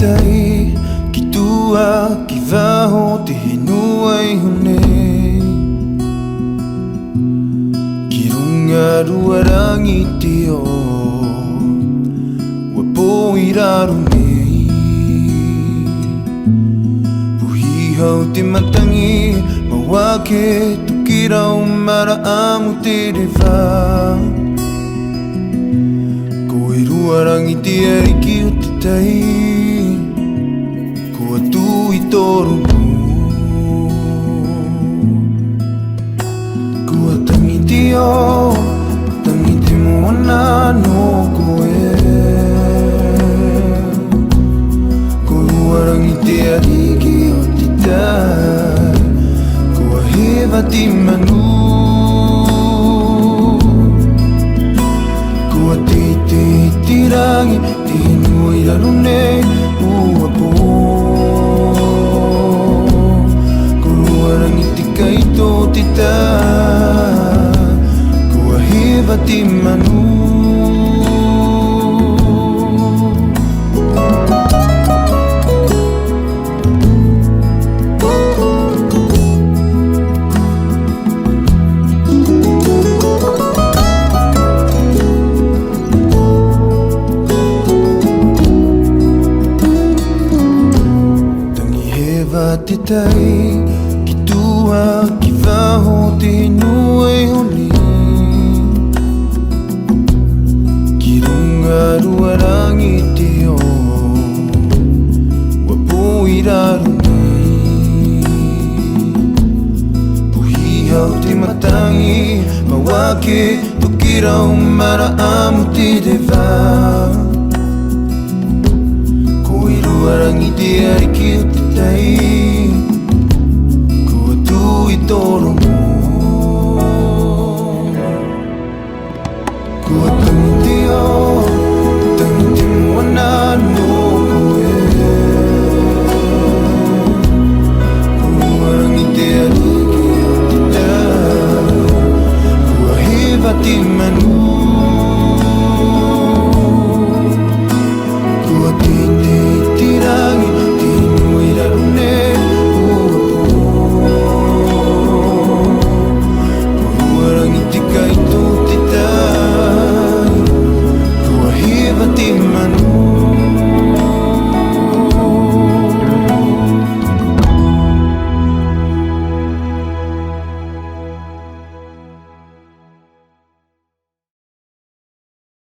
tai ki tua ki waho te henua I hone ki runga ruarangi te o ua pō I raro nei puhi hau te matangi ma wake tuki rau mara amu te rewa koe ruarangi te ariki o te tai kua tu I toro kua tangi te o tangi te moana no koe ko ruarangi te ariki o te tai kua hewa ti manu kua te tirangi te nui raro nei ua pō ko ruarangi te kaito te tai kua hewa ti manu te tai ki tua ki waho te henua I hone ki runga ruarangi te o ua pō I raro nei puhi hau te matangi ma wake toki rau mara amu te rewa koe ruarangi te ariki o te tai kua tu I toro mo